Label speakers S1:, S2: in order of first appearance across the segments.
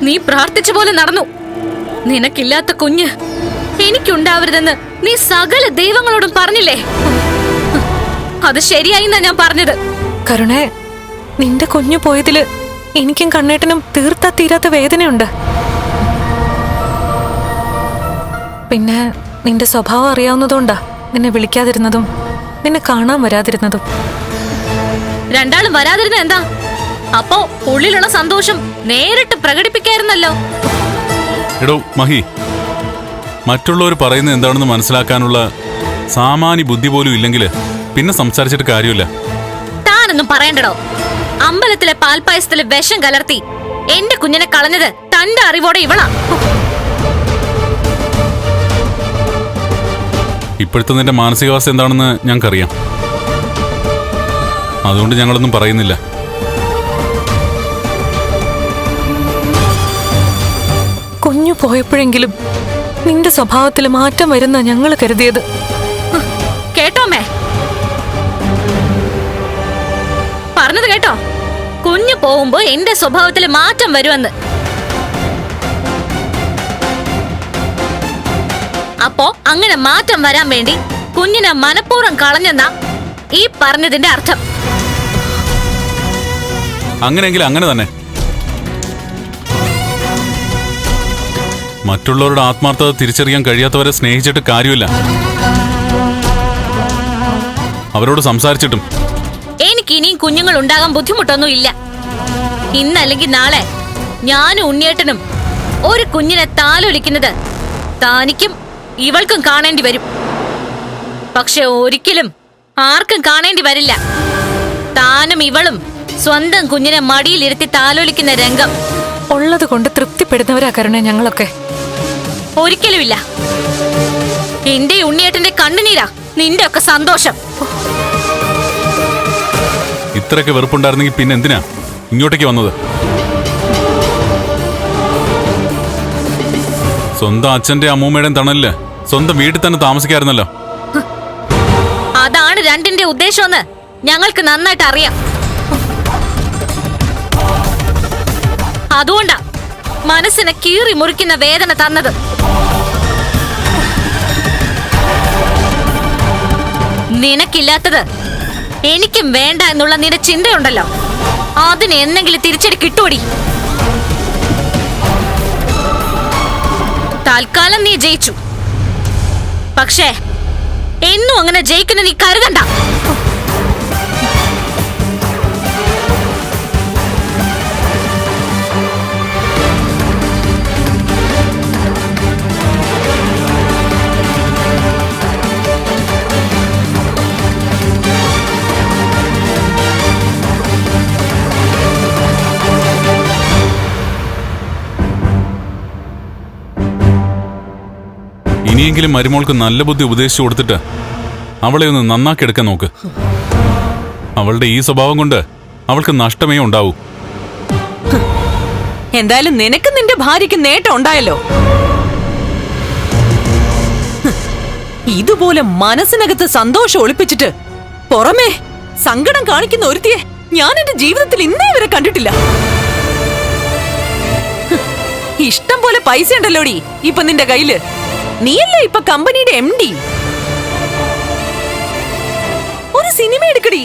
S1: നീ പ്രാർത്ഥിച്ച പോലെ നടന്നു. നിനക്കില്ലാത്ത കുഞ്ഞ് എനിക്കുണ്ടാവരുതെന്ന് നീ സകല ദൈവങ്ങളോടും പറഞ്ഞില്ലേ? അത് ശരിയായിന്നാ ഞാൻ പറഞ്ഞത്.
S2: കരുണേ, നിന്റെ കുഞ്ഞു പോയതില് എനിക്കും കണ്ണേട്ടനും തീർത്താ തീരാത്ത വേദനയുണ്ട്. പിന്നെ നിന്റെ സ്വഭാവം അറിയാവുന്നതുകൊണ്ടാ നിന്നെ വിളിക്കാതിരുന്നതും നിന്നെ കാണാൻ വരാതിരുന്നതും.
S1: രണ്ടാളും വരാതിരുന്ന എന്താ? അപ്പോ ഉള്ളിലുള്ള സന്തോഷം നേരിട്ട് പ്രകടിപ്പിക്കായിരുന്നല്ലോ.
S3: എടോ മഹി, മറ്റുള്ളവർ പറയുന്നത് എന്താണെന്ന് മനസ്സിലാക്കാനുള്ള സാമാന്യ ബുദ്ധി പോലും ഇല്ലെങ്കിൽ പിന്നെ സംസാരിച്ചിട്ട് കാര്യമില്ല.
S1: താനൊന്നും പറയണ്ടടോ. അമ്പലത്തിലെ പാൽപ്പായസത്തിലെ വിഷം കലർത്തി എന്റെ കുഞ്ഞിനെ കളഞ്ഞത് തന്റെ അറിവോടെ ഇവളാ.
S3: ഇപ്പോഴത്തെ നിന്റെ മാനസികാവസ്ഥ എന്താണെന്ന് ഞങ്ങൾക്കറിയാം. അതുകൊണ്ട് ഞങ്ങളൊന്നും പറയുന്നില്ല.
S2: കുഞ്ഞു പോയപ്പോഴെങ്കിലും നിന്റെ സ്വഭാവത്തിൽ മാറ്റം വരുന്ന ഞങ്ങൾ കരുതിയത്.
S1: കേട്ടോമേ, പറഞ്ഞത് കേട്ടോ? കുഞ്ഞു പോകുമ്പോ എന്റെ സ്വഭാവത്തിൽ മാറ്റം വരുമെന്ന്. അപ്പോ അങ്ങനെ മാറ്റം വരാൻ വേണ്ടി കുഞ്ഞിനെ മനഃപൂർവ്വം കളഞ്ഞെന്നാ ഈ പറഞ്ഞതിന്റെ അർത്ഥം.
S3: അങ്ങനെയെങ്കിൽ അങ്ങനെ തന്നെ. മറ്റുള്ളവരുടെ ആത്മാർത്ഥത തിരിച്ചറിയാൻ കഴിയാത്തവരെ സ്നേഹിച്ചിട്ട് കാര്യമില്ല. അവരോട് സംസാരിച്ചിട്ടും.
S1: എനിക്ക് ഇനിയും കുഞ്ഞുങ്ങൾ ഉണ്ടാകാൻ ബുദ്ധിമുട്ടൊന്നും ഇല്ല. ഇന്നല്ലെങ്കിൽ നാളെ ഞാനും ഉണ്ണിയേട്ടനും ഒരു കുഞ്ഞിനെ താലൊലിക്കുന്നത് താനിക്കും ഇവൾക്കും കാണേണ്ടി വരും. പക്ഷെ ഒരിക്കലും ആർക്കും കാണേണ്ടി വരില്ല. താനും ഇവളും സ്വന്തം കുഞ്ഞിനെ മടിയിലിരുത്തി താലോലിക്കുന്ന രംഗം.
S2: ഉള്ളത് കൊണ്ട് തൃപ്തിപ്പെടുന്നവരാ കരുണേ ഞങ്ങളൊക്കെ.
S1: ഒരിക്കലുമില്ല. എന്റെ ഉണ്ണിയേട്ടന്റെ കണ്ണുനീരാ നിന്റെ ഒക്കെ സന്തോഷം.
S3: ഇത്രയൊക്കെ വെറുപ്പുണ്ടായിരുന്നെങ്കിൽ പിന്നെ എന്തിനാ ഇങ്ങോട്ടേക്ക് വന്നത്? സ്വന്തം അച്ഛന്റെ അമ്മൂമ്മയുടെയും തണലില് സ്വന്തം വീട്ടിൽ തന്നെ താമസിക്കായിരുന്നല്ലോ.
S1: അതാണ് രണ്ടിന്റെ ഉദ്ദേശമെന്ന് ഞങ്ങൾക്ക് നന്നായിട്ട് അറിയാം. അതുകൊണ്ടാ മനസ്സിനെ കീറി മുറിക്കുന്ന വേദന തന്നത്. നിനക്കില്ലാത്തത് എനിക്കും വേണ്ട എന്നുള്ള നിന്റെ ചിന്തയുണ്ടല്ലോ, അതിന് എന്തെങ്കിലും തിരിച്ചടി കിട്ടൂടി. തൽക്കാലം നീ ജയിച്ചു. പക്ഷേ എന്നും അങ്ങനെ ജയിക്കുന്ന നീ കരുതണ്ട.
S3: ഇനിയെങ്കിലും മരുമോൾക്ക് നല്ല ബുദ്ധി ഉപദേശിച്ചു കൊടുത്തിട്ട് അവളെ ഒന്ന് നന്നാക്കി എടുക്കാൻ നോക്ക്. അവളുടെ ഈ സ്വഭാവം കൊണ്ട് അവൾക്ക് നഷ്ടമേ ഉണ്ടാവൂ.
S4: എന്തായാലും നിനക്ക് നിന്റെ ഭാര്യയ്ക്ക് നേട്ടം ഉണ്ടായല്ലോ. ഇതുപോലെ മനസ്സിനകത്ത് സന്തോഷം ഒളിപ്പിച്ചിട്ട് പുറമേ സങ്കടം കാണിക്കുന്ന ഒരുത്തിയെ ഞാൻ എന്റെ ജീവിതത്തിൽ ഇന്നേ വരെ കണ്ടിട്ടില്ല. ഇഷ്ടം പോലെ പൈസ ഉണ്ടല്ലോടി ഇപ്പൊ നിന്റെ കയ്യില്. നീയല്ലേ ഇപ്പൊ കമ്പനിയുടെ MD. ഒരു സിനിമ എടുക്കടി,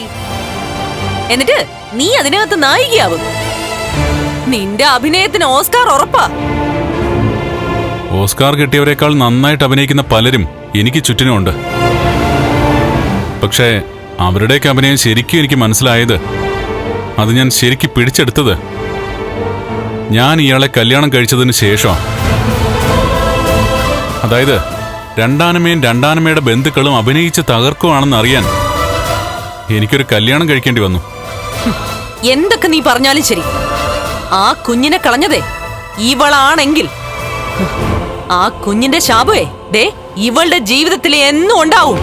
S4: എന്നിട്ട് നീ അതിനകത്ത് നായികയാവും. നിന്റെ അഭിനയത്തിന് ഓസ്കാർ ഉറപ്പാ.
S3: ഓസ്കാർ കിട്ടിയവരെക്കാൾ നന്നായിട്ട് അഭിനയിക്കുന്ന പലരും എനിക്ക് ചുറ്റിനുമുണ്ട്. പക്ഷേ അവരുടെയൊക്കെ അഭിനയം ശരിക്കും എനിക്ക് മനസ്സിലായത്, അത് ഞാൻ ശരിക്കും പിടിച്ചെടുത്തത് ഞാൻ ഇയാളെ കല്യാണം കഴിച്ചതിന് ശേഷം. അതായത് രണ്ടാനമ്മയും രണ്ടാനമ്മയുടെ ബന്ധുക്കളും അഭിനയിച്ച് തകർക്കുവാണെന്ന് അറിയാൻ എനിക്കൊരു കല്യാണം കഴിക്കേണ്ടി വന്നു.
S4: എന്തൊക്കെ നീ പറഞ്ഞാലും ശരി, ആ കുഞ്ഞിനെ കളഞ്ഞതേ ഇവളാണെങ്കിൽ ആ കുഞ്ഞിന്റെ ശാപമേ ദേ ഇവളുടെ ജീവിതത്തിൽ എന്നും ഉണ്ടാവും.